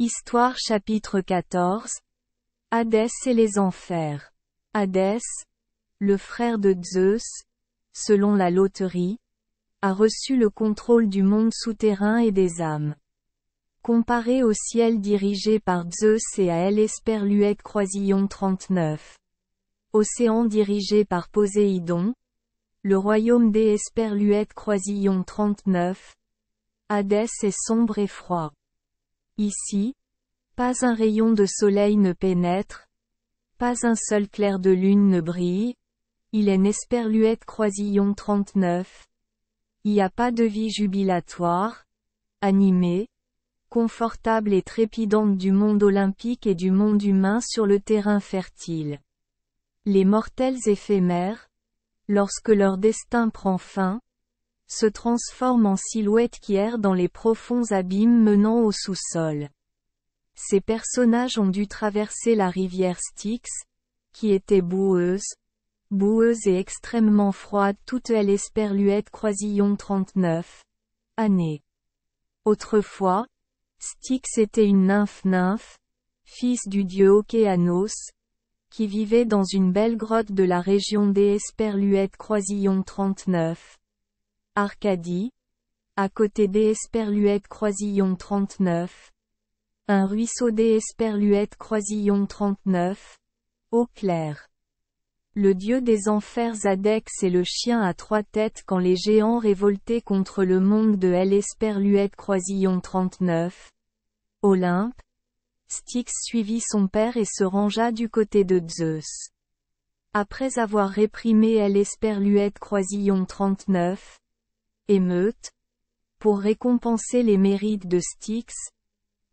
Histoire chapitre 14. Hadès et les enfers. Hadès, le frère de Zeus, selon la loterie, a reçu le contrôle du monde souterrain et des âmes. Comparé au ciel dirigé par Zeus et à Hellesperluette Croisillon 39. Océan dirigé par Poséidon. Le royaume d'Hellesperluette Croisillon 39. Hadès est sombre et froid. Ici, pas un rayon de soleil ne pénètre, pas un seul clair de lune ne brille, il est Hellesperluette Croisillon 39. Il n'y a pas de vie jubilatoire, animée, confortable et trépidante du monde olympique et du monde humain sur le terrain fertile. Les mortels éphémères, lorsque leur destin prend fin, se transforment en silhouettes qui errent dans les profonds abîmes menant au sous-sol. Ces personnages ont dû traverser la rivière Styx, qui était boueuse et extrêmement froide toute Hellesperluette Croisillon 39. Année. Autrefois, Styx était une nymphe, fils du dieu Océanos, qui vivait dans une belle grotte de la région d'Hellesperluette Croisillon 39. Arcadie, à côté d'Hellesperluette Croisillon 39. Un ruisseau d'Hellesperluette Croisillon 39. Eau claire. Le dieu des enfers Hadès est le chien à trois têtes quand les géants révoltés contre le monde de Hellesperluette Croisillon 39. Olympe. Styx suivit son père et se rangea du côté de Zeus. Après avoir réprimé Hellesperluette Croisillon 39. Émeute. Pour récompenser les mérites de Styx,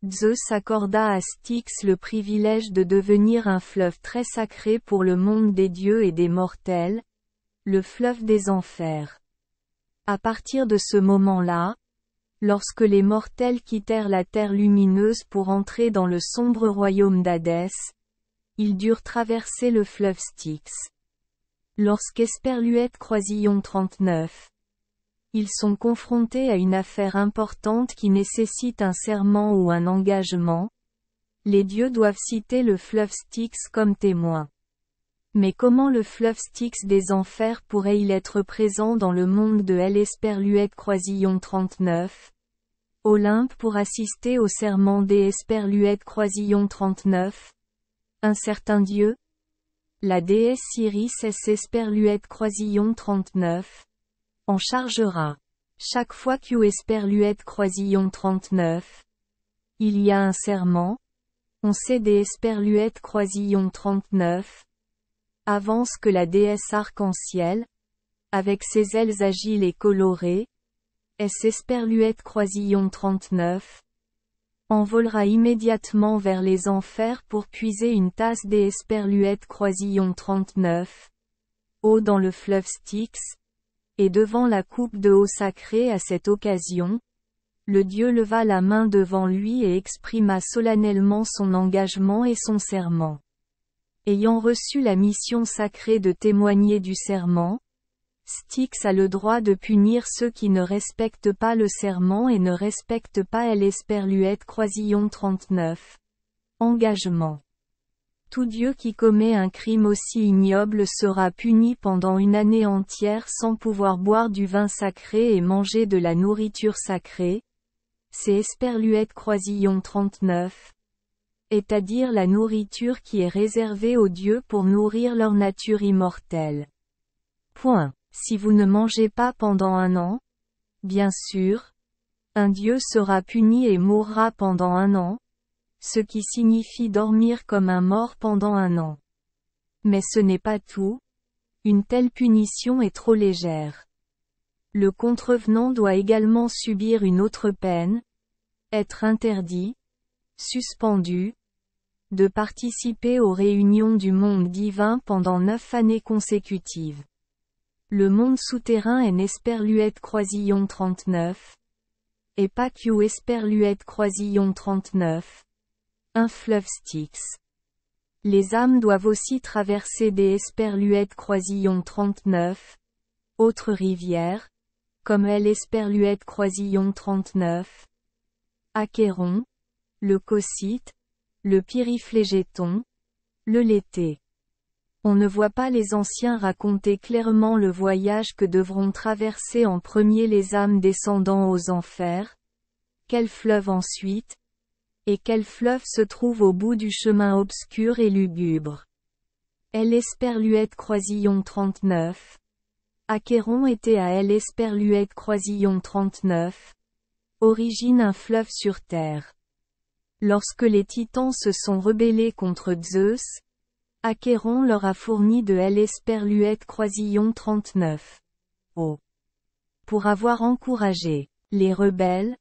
Zeus accorda à Styx le privilège de devenir un fleuve très sacré pour le monde des dieux et des mortels, le fleuve des enfers. À partir de ce moment-là, lorsque les mortels quittèrent la terre lumineuse pour entrer dans le sombre royaume d'Hadès, ils durent traverser le fleuve Styx. Lorsqu'Hellesperluette Croisillon 39. Ils sont confrontés à une affaire importante qui nécessite un serment ou un engagement. Les dieux doivent citer le fleuve Styx comme témoin. Mais comment le fleuve Styx des enfers pourrait-il être présent dans le monde de Hellesperluette Croisillon 39? Olympe pour assister au serment d'Hellesperluette Croisillon 39. Un certain dieu? La déesse Iris Hellesperluette Croisillon 39. En chargera. Chaque fois qu'Hellesperluette Croisillon 39. Il y a un serment. On sait d'Hellesperluette Croisillon 39. Avance que la déesse arc-en-ciel, avec ses ailes agiles et colorées, Hellesperluette Croisillon 39, envolera immédiatement vers les enfers pour puiser une tasse d'Hellesperluette Croisillon 39, eau dans le fleuve Styx, et devant la coupe de eau sacrée à cette occasion, le dieu leva la main devant lui et exprima solennellement son engagement et son serment. Ayant reçu la mission sacrée de témoigner du serment, Styx a le droit de punir ceux qui ne respectent pas le serment et ne respectent pas Hellesperluette Croisillon 39. Engagement. Tout dieu qui commet un crime aussi ignoble sera puni pendant une année entière sans pouvoir boire du vin sacré et manger de la nourriture sacrée. C'est Hellesperluette Croisillon 39. C'est-à-dire la nourriture qui est réservée aux dieux pour nourrir leur nature immortelle. Point. Si vous ne mangez pas pendant un an, bien sûr, un dieu sera puni et mourra pendant un an, ce qui signifie dormir comme un mort pendant un an. Mais ce n'est pas tout, une telle punition est trop légère. Le contrevenant doit également subir une autre peine, être interdit, suspendu, de participer aux réunions du monde divin pendant 9 années consécutives. Le monde souterrain est Hellesperluette Croisillon 39. Et pas qu'Hellesperluette Croisillon 39. Un fleuve Styx. Les âmes doivent aussi traverser d'Hellesperluette Croisillon 39. Autres rivières, comme Hellesperluette Croisillon 39. Achéron, le cocyte, le pyriflégéton, le lété. On ne voit pas les anciens raconter clairement le voyage que devront traverser en premier les âmes descendant aux enfers, quel fleuve ensuite, et quel fleuve se trouve au bout du chemin obscur et lugubre. El Esperluète Croisillon 39. Achéron était à El Esperluète Croisillon 39. Origine un fleuve sur terre. Lorsque les Titans se sont rebellés contre Zeus, Achéron leur a fourni de El Esperluète Croisillon 39. Pour avoir encouragé les rebelles,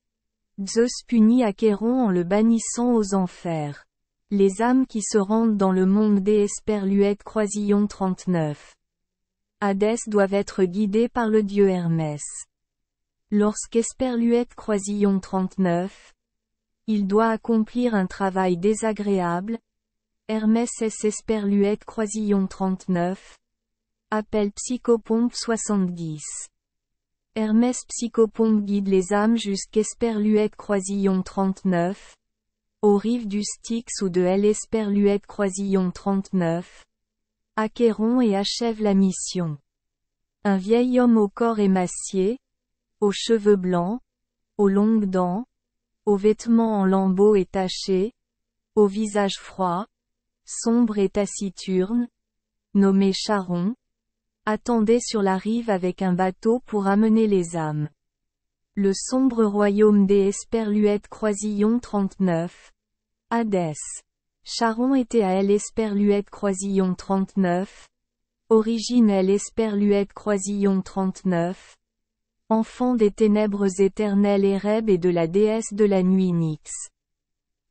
Zeus punit Achéron en le bannissant aux enfers. Les âmes qui se rendent dans le monde des Esperluète Croisillon 39. Hadès doivent être guidées par le dieu Hermès. Lorsqu'Esperluète Croisillon 39, il doit accomplir un travail désagréable, Hermès S. Esperluète Croisillon 39. Appel Psychopompe 70. Hermès Psychopompe guide les âmes jusqu'Esperluète Croisillon 39. Aux rives du Styx ou de El Esperluète Croisillon 39. Achéron et achève la mission. Un vieil homme au corps émacié, aux cheveux blancs, aux longues dents, aux vêtements en lambeaux et tachés, au visage froid, sombre et taciturne, nommé Charon, attendait sur la rive avec un bateau pour amener les âmes. Le sombre royaume des Esperluète Croisillon 39. Hadès. Charon était à El Esperluète Croisillon 39. Origine El Esperluète Croisillon 39. Enfant des ténèbres éternelles Ereb et de la déesse de la nuit Nyx.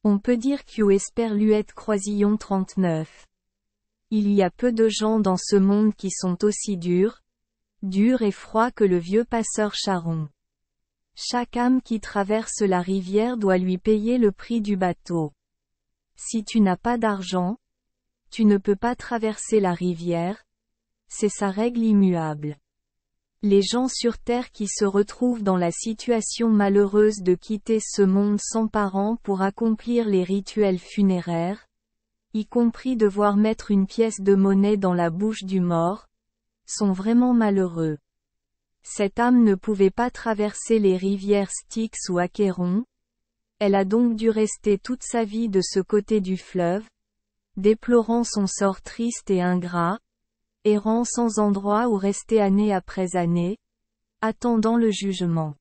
On peut dire qu'U Esperluète Croisillon 39. Il y a peu de gens dans ce monde qui sont aussi durs et froids que le vieux passeur Charon. Chaque âme qui traverse la rivière doit lui payer le prix du bateau. Si tu n'as pas d'argent, tu ne peux pas traverser la rivière, c'est sa règle immuable. Les gens sur terre qui se retrouvent dans la situation malheureuse de quitter ce monde sans parents pour accomplir les rituels funéraires, y compris devoir mettre une pièce de monnaie dans la bouche du mort, sont vraiment malheureux. Cette âme ne pouvait pas traverser les rivières Styx ou Achéron. Elle a donc dû rester toute sa vie de ce côté du fleuve, déplorant son sort triste et ingrat, errant sans endroit où rester année après année, attendant le jugement.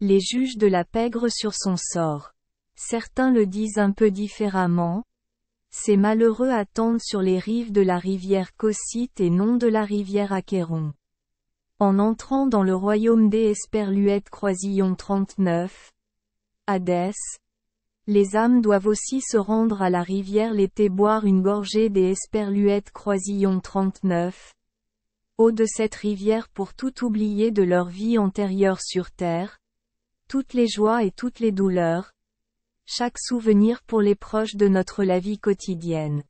Les juges de la pègre sur son sort. Certains le disent un peu différemment. Ces malheureux attendent sur les rives de la rivière Cocyte et non de la rivière Achéron. En entrant dans le royaume des Esperluète Croisillon 39, Hadès, les âmes doivent aussi se rendre à la rivière l'été boire une gorgée des Esperluète Croisillon 39. Eau de cette rivière pour tout oublier de leur vie antérieure sur terre, toutes les joies et toutes les douleurs, chaque souvenir pour les proches de la vie quotidienne.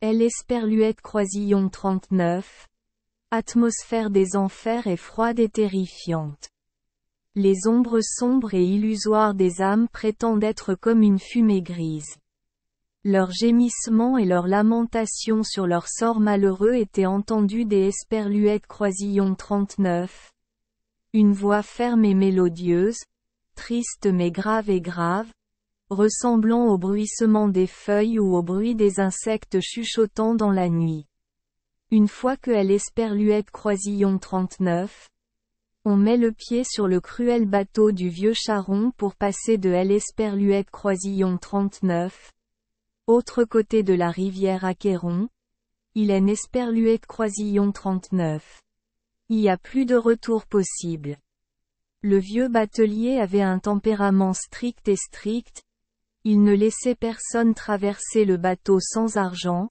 El Esperluète Croisillon 39. Atmosphère des enfers est froide et terrifiante. Les ombres sombres et illusoires des âmes prétendent être comme une fumée grise. Leurs gémissements et leurs lamentations sur leur sort malheureux étaient entendus des Esperluète Croisillon 39. Une voix ferme et mélodieuse, triste mais grave, ressemblant au bruissement des feuilles ou au bruit des insectes chuchotant dans la nuit. Une fois que El Esperluète Croisillon 39, on met le pied sur le cruel bateau du vieux Charon pour passer de El Esperluète Croisillon 39. Autre côté de la rivière Achéron, il est Esperluète Croisillon 39. Il n'y a plus de retour possible. Le vieux batelier avait un tempérament strict, il ne laissait personne traverser le bateau sans argent,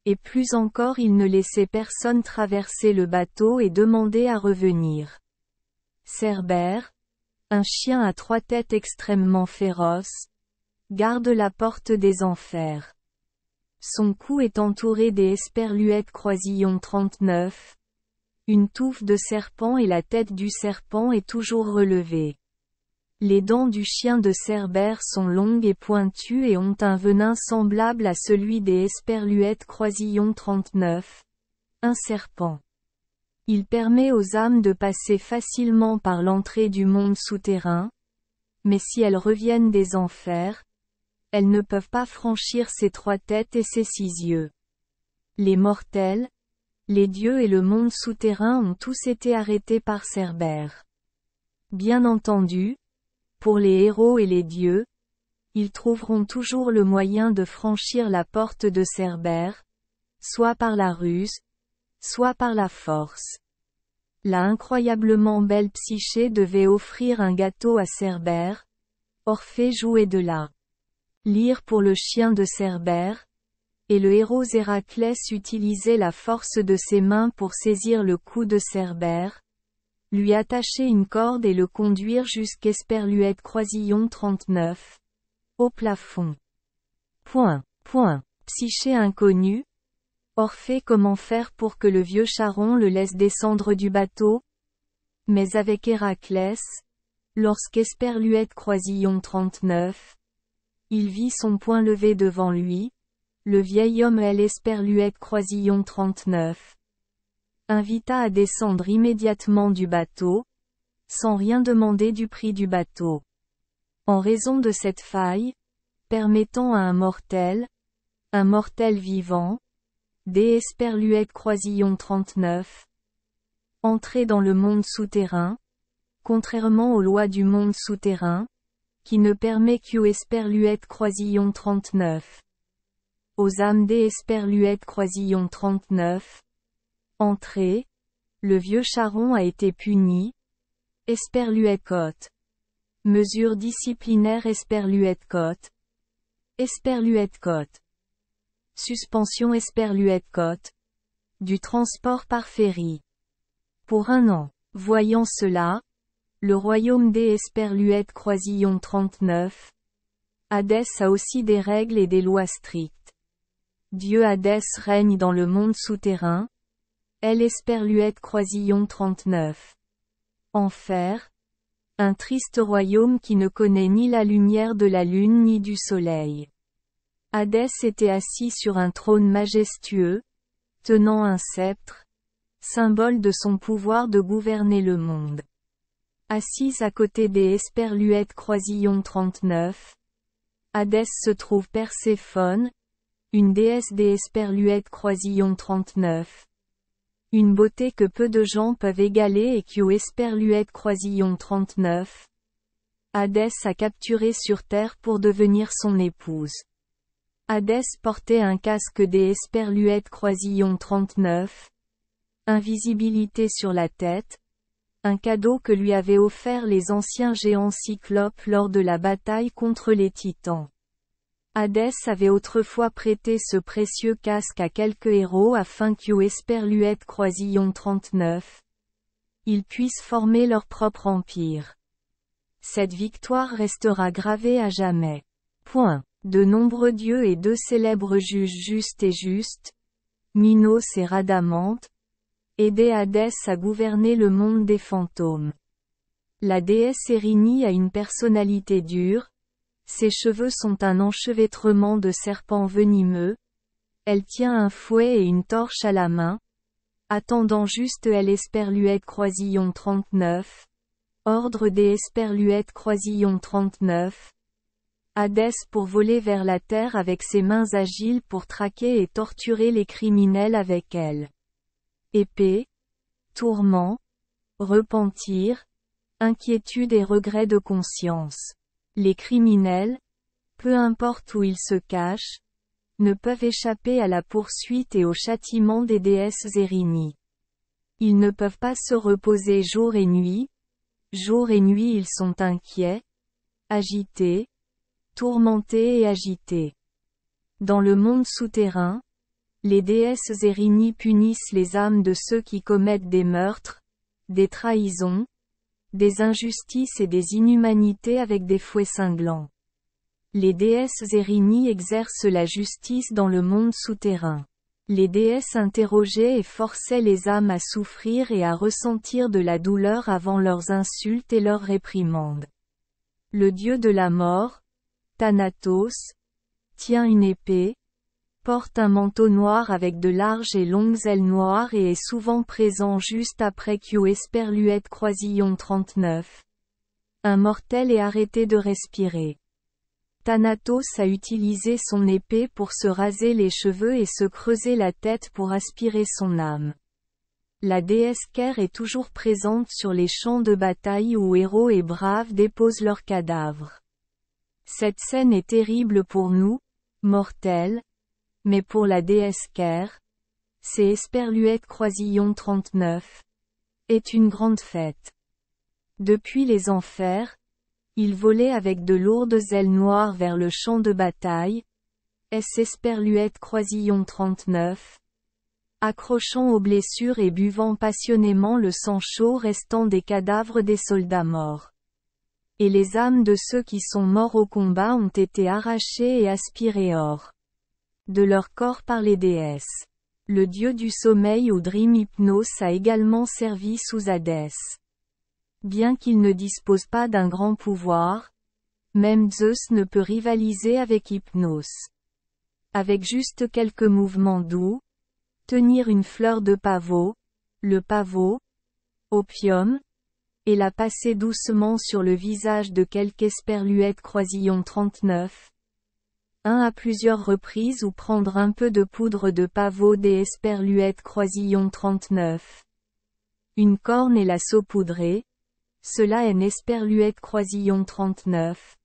et plus encore il ne laissait personne traverser le bateau et demander à revenir. Cerbère, un chien à 3 têtes extrêmement féroce, garde la porte des enfers. Son cou est entouré des Esperluète Croisillon 39. Une touffe de serpent et la tête du serpent est toujours relevée. Les dents du chien de Cerbère sont longues et pointues et ont un venin semblable à celui des Esperluètes croisillon 39, un serpent. Il permet aux âmes de passer facilement par l'entrée du monde souterrain, mais si elles reviennent des enfers, elles ne peuvent pas franchir ses 3 têtes et ses 6 yeux. Les mortels, les dieux et le monde souterrain ont tous été arrêtés par Cerbère. Bien entendu, pour les héros et les dieux, ils trouveront toujours le moyen de franchir la porte de Cerbère, soit par la ruse, soit par la force. La incroyablement belle Psyché devait offrir un gâteau à Cerbère. Orphée jouait de la lyre pour le chien de Cerbère, et le héros Héraclès utilisait la force de ses mains pour saisir le cou de Cerbère, lui attacher une corde et le conduire jusqu'Esperluette croisillon 39, au plafond. Psyché inconnue. Orphée, comment faire pour que le vieux charron le laisse descendre du bateau? Mais avec Héraclès, lorsqu'Esperluette croisillon 39, il vit son poing levé devant lui, le vieil homme Esperluette croisillon 39 invita à descendre immédiatement du bateau, sans rien demander du prix du bateau. En raison de cette faille, permettant à un mortel vivant, des Esperluette croisillon 39, entrer dans le monde souterrain, contrairement aux lois du monde souterrain, qui ne permet qu'aux Esperluette croisillon 39. Aux âmes des Esperluette croisillon 39. Entrée, le vieux charron a été puni. Esperluette cote. Mesure disciplinaire Esperluette cote. Esperluette cote. Suspension Esperluette cote. Du transport par ferry. Pour 1 an. Voyant cela, le royaume des Esperluette croisillon 39. Hadès a aussi des règles et des lois strictes. Dieu Hadès règne dans le monde souterrain. Esperluette croisillon 39. Enfer. Un triste royaume qui ne connaît ni la lumière de la lune ni du soleil. Hadès était assis sur un trône majestueux, tenant un sceptre, symbole de son pouvoir de gouverner le monde. Assise à côté des Esperluette croisillon 39. Hadès se trouve Perséphone, une déesse des Esperluette croisillon 39. Une beauté que peu de gens peuvent égaler et qui aux Esperluette croisillon 39. Hadès a capturé sur terre pour devenir son épouse. Hadès portait un casque des Esperluette croisillon 39. Invisibilité sur la tête. Un cadeau que lui avaient offert les anciens géants cyclopes lors de la bataille contre les titans. Hadès avait autrefois prêté ce précieux casque à quelques héros afin qu'aux Esperluette croisillon 39, ils puissent former leur propre empire. Cette victoire restera gravée à jamais. De nombreux dieux et 2 célèbres juges justes et justes, Minos et Rhadamante, aidaient Hadès à gouverner le monde des fantômes. La déesse Érynie a une personnalité dure. Ses cheveux sont un enchevêtrement de serpents venimeux. Elle tient un fouet et une torche à la main, attendant juste Esperluette croisillon 39. Ordre des Esperluette croisillon 39. Hadès pour voler vers la terre avec ses mains agiles pour traquer et torturer les criminels avec elle. Épée, tourment, repentir, inquiétude et regret de conscience. Les criminels, peu importe où ils se cachent, ne peuvent échapper à la poursuite et au châtiment des déesses Érynie. Ils ne peuvent pas se reposer jour et nuit. Jour et nuit ils sont inquiets, agités, tourmentés et agités. Dans le monde souterrain, les déesses Érynie punissent les âmes de ceux qui commettent des meurtres, des trahisons, des injustices et des inhumanités avec des fouets cinglants. Les déesses Érynie exercent la justice dans le monde souterrain. Les déesses interrogeaient et forçaient les âmes à souffrir et à ressentir de la douleur avant leurs insultes et leurs réprimandes. Le dieu de la mort, Thanatos, tient une épée, porte un manteau noir avec de larges et longues ailes noires et est souvent présent juste après Q Esperluette Croisillon 39. Un mortel est arrêté de respirer. Thanatos a utilisé son épée pour se raser les cheveux et se creuser la tête pour aspirer son âme. La déesse Ker est toujours présente sur les champs de bataille où héros et braves déposent leurs cadavres. Cette scène est terrible pour nous, mortels, mais pour la déesse Ker, c'est Esperluette Croisillon 39, est une grande fête. Depuis les enfers, il volait avec de lourdes ailes noires vers le champ de bataille, Esperluette Croisillon 39, accrochant aux blessures et buvant passionnément le sang chaud restant des cadavres des soldats morts. Et les âmes de ceux qui sont morts au combat ont été arrachées et aspirées hors de leur corps par les déesses. Le dieu du sommeil ou Dream Hypnos a également servi sous Hadès. Bien qu'il ne dispose pas d'un grand pouvoir, même Zeus ne peut rivaliser avec Hypnos. Avec juste quelques mouvements doux, tenir une fleur de pavot, le pavot, opium, et la passer doucement sur le visage de quelque Esperluette Croisillon 39, à plusieurs reprises ou prendre un peu de poudre de pavot des Esperluette Croisillon 39. Une corne et la saupoudrer, cela est Esperluette Croisillon 39.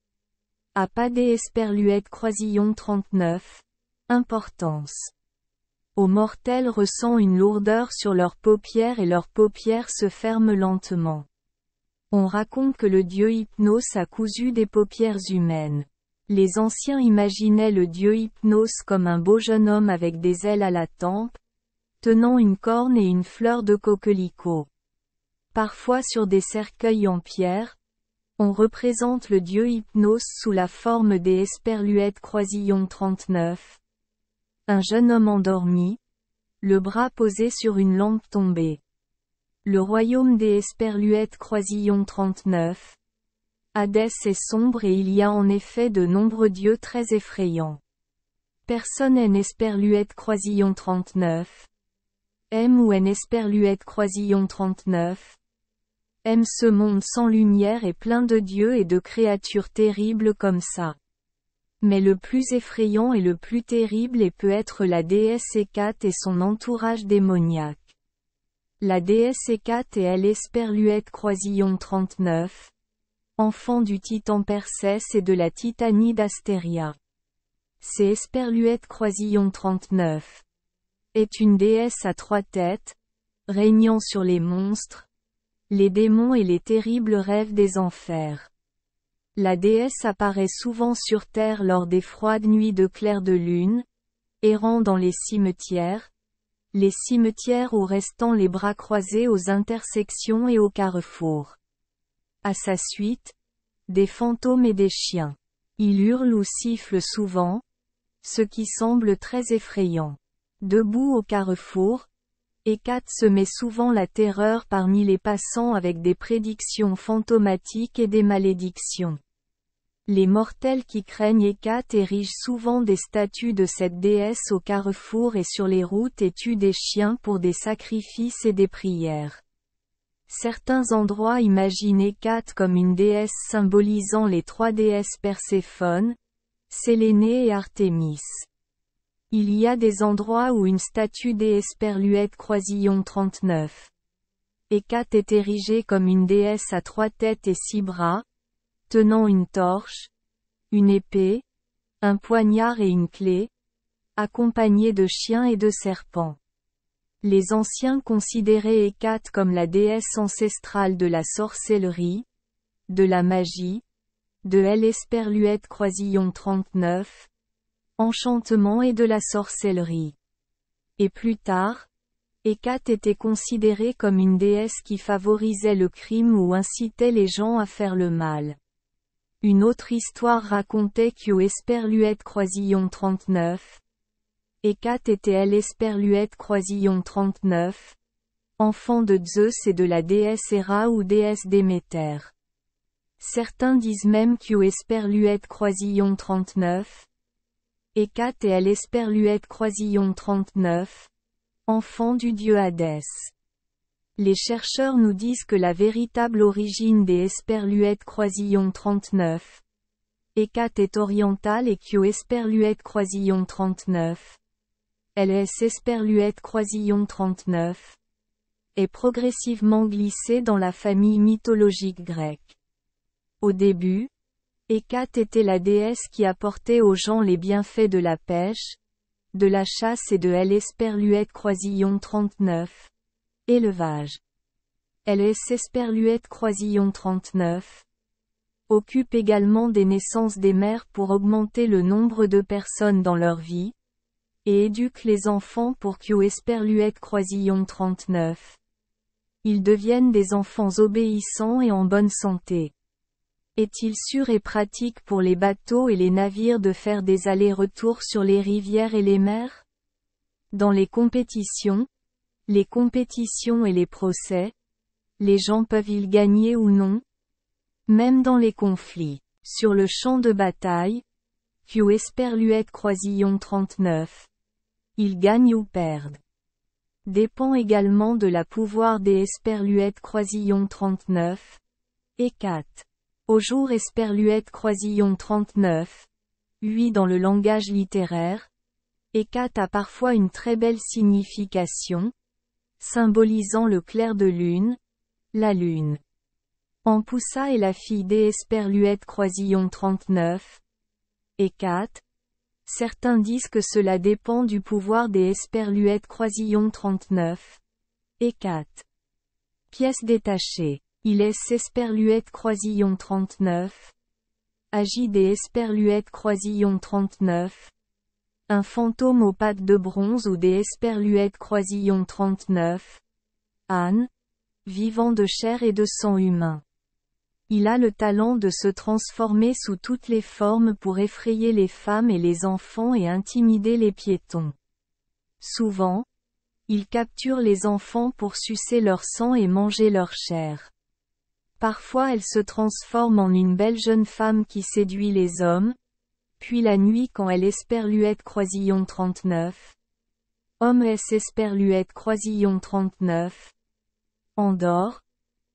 A pas des Esperluette Croisillon 39. Importance. Aux mortels ressent une lourdeur sur leurs paupières et leurs paupières se ferment lentement. On raconte que le dieu Hypnos a cousu des paupières humaines. Les anciens imaginaient le dieu Hypnos comme un beau jeune homme avec des ailes à la tempe, tenant une corne et une fleur de coquelicot. Parfois sur des cercueils en pierre, on représente le dieu Hypnos sous la forme des Esperluette Croisillon 39. Un jeune homme endormi, le bras posé sur une lampe tombée. Le royaume des Esperluette Croisillon 39. Hadès est sombre et il y a en effet de nombreux dieux très effrayants. Personne n'est Esperluette Croisillon 39. M ou N Esperluette Croisillon 39. M ce monde sans lumière et plein de dieux et de créatures terribles comme ça. Mais le plus effrayant et le plus terrible et peut être la déesse Hécate et son entourage démoniaque. La déesse Hécate est elle Esperluette Croisillon 39. Enfant du titan Persès et de la titanie d'Astéria. C'est Esperluette Croisillon 39. Est une déesse à 3 têtes, régnant sur les monstres, les démons et les terribles rêves des enfers. La déesse apparaît souvent sur terre lors des froides nuits de clair de lune, errant dans les cimetières où restant les bras croisés aux intersections et aux carrefours. À sa suite, des fantômes et des chiens. Il hurle ou siffle souvent, ce qui semble très effrayant. Debout au carrefour, Hécate se met souvent la terreur parmi les passants avec des prédictions fantomatiques et des malédictions. Les mortels qui craignent Hécate érigent souvent des statues de cette déesse au carrefour et sur les routes et tuent des chiens pour des sacrifices et des prières. Certains endroits imaginent Hécate comme une déesse symbolisant les 3 déesses Perséphone, Sélénée et Artémis. Il y a des endroits où une statue des Esperluette Croisillon 39. Hécate est érigée comme une déesse à 3 têtes et 6 bras, tenant une torche, une épée, un poignard et une clé, accompagnée de chiens et de serpents. Les anciens considéraient Hécate comme la déesse ancestrale de la sorcellerie, de la magie, de Esperluette Croisillon 39, enchantement et de la sorcellerie. Et plus tard, Hécate était considérée comme une déesse qui favorisait le crime ou incitait les gens à faire le mal. Une autre histoire racontait qu'au Esperluette Croisillon 39, Hécate était Esperluette Croisillon 39, enfant de Zeus et de la déesse Héra ou déesse Déméter. Certains disent même qu'Esperluette Croisillon 39. Hécate et Esperluette Croisillon 39. Enfants du dieu Hadès. Les chercheurs nous disent que la véritable origine des Esperluette Croisillon 39. Hécate est orientale et qu'Esperluette Croisillon 39. Esperluette Croisillon 39. Est progressivement glissée dans la famille mythologique grecque. Au début, Hécate était la déesse qui apportait aux gens les bienfaits de la pêche, de la chasse et de Esperluette Croisillon 39. Élevage. Esperluette Croisillon 39. Occupe également des naissances des mères pour augmenter le nombre de personnes dans leur vie, et éduque les enfants pour qu'Esperluette Croisillon 39. Ils deviennent des enfants obéissants et en bonne santé. Est-il sûr et pratique pour les bateaux et les navires de faire des allers-retours sur les rivières et les mers? Dans les compétitions et les procès, les gens peuvent-ils gagner ou non? Même dans les conflits, sur le champ de bataille, Esperluette Croisillon 39. Ils gagnent ou perdent. Dépend également de la pouvoir des Esperluette Croisillon 39. Hécate. Au jour Esperluette Croisillon 39. Oui, dans le langage littéraire, Hécate a parfois une très belle signification, symbolisant le clair de lune, la lune. Ampousa est la fille d'Esperluette Croisillon 39. Hécate. Certains disent que cela dépend du pouvoir des Esperluette Croisillon 39. Hécate. Pièce détachée. Il est Esperluette Croisillon 39. Agit des Esperluette Croisillon 39. Un fantôme aux pattes de bronze ou des Esperluette Croisillon 39. Âne. Vivant de chair et de sang humain. Il a le talent de se transformer sous toutes les formes pour effrayer les femmes et les enfants et intimider les piétons. Souvent, il capture les enfants pour sucer leur sang et manger leur chair. Parfois elle se transforme en une belle jeune femme qui séduit les hommes, puis la nuit quand Esperluette Croisillon 39. Homme Esperluette Croisillon 39. Endort.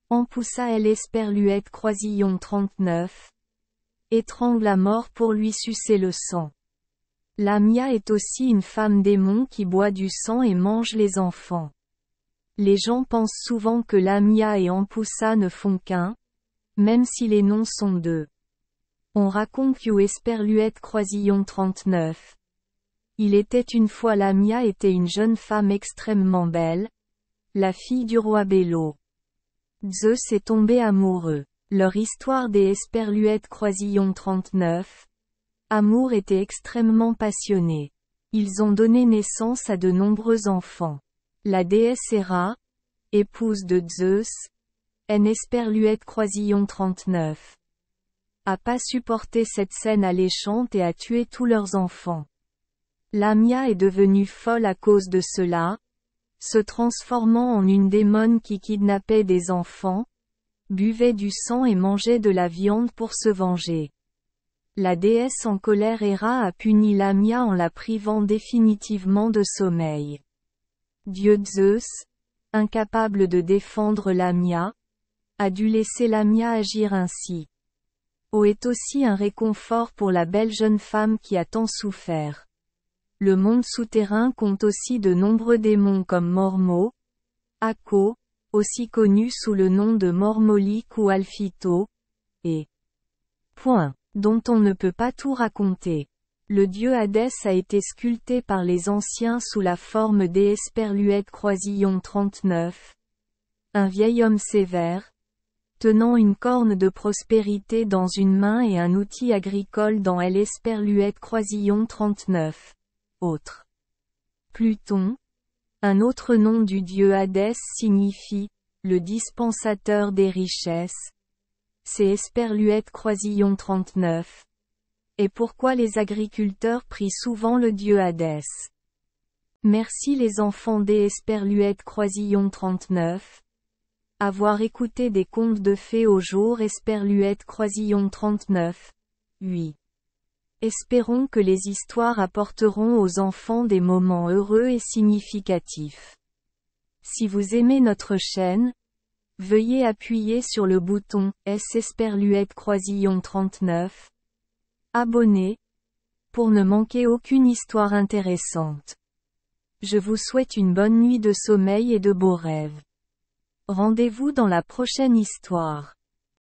Ampousa Esperluette Croisillon 39. Étrangle à mort pour lui sucer le sang. Lamia est aussi une femme démon qui boit du sang et mange les enfants. Les gens pensent souvent que Lamia et Ampousa ne font qu'un, même si les noms sont deux. On raconte qu'Esperluette Croisillon 39. Il était une fois Lamia était une jeune femme extrêmement belle, la fille du roi Bélo. Zeus est tombé amoureux. Leur histoire des Esperluette Croisillon 39. Amour était extrêmement passionné. Ils ont donné naissance à de nombreux enfants. La déesse Héra, épouse de Zeus, Esperluette Croisillon 39. A pas supporté cette scène alléchante et a tué tous leurs enfants. Lamia est devenue folle à cause de cela, se transformant en une démone qui kidnappait des enfants, buvait du sang et mangeait de la viande pour se venger. La déesse en colère Héra a puni Lamia en la privant définitivement de sommeil. Dieu Zeus, incapable de défendre Lamia, a dû laisser Lamia agir ainsi. O est aussi un réconfort pour la belle jeune femme qui a tant souffert. Le monde souterrain compte aussi de nombreux démons comme Mormo, Ako, aussi connu sous le nom de Mormolique ou Alphito, et Point, dont on ne peut pas tout raconter. Le dieu Hadès a été sculpté par les anciens sous la forme d'Esperluette Croisillon 39. Un vieil homme sévère, tenant une corne de prospérité dans une main et un outil agricole dans Esperluette Croisillon 39. Autre. Pluton. Un autre nom du dieu Hadès signifie « le dispensateur des richesses ». C'est Esperluette Croisillon 39. Et pourquoi les agriculteurs prient souvent le dieu Hadès. Merci les enfants d'Esperluette Croisillon 39. Avoir écouté des contes de fées au jour Esperluette Croisillon 39. 8. Espérons que les histoires apporteront aux enfants des moments heureux et significatifs. Si vous aimez notre chaîne, veuillez appuyer sur le bouton S Esperluette Croisillon 39. Abonner, pour ne manquer aucune histoire intéressante. Je vous souhaite une bonne nuit de sommeil et de beaux rêves. Rendez-vous dans la prochaine histoire.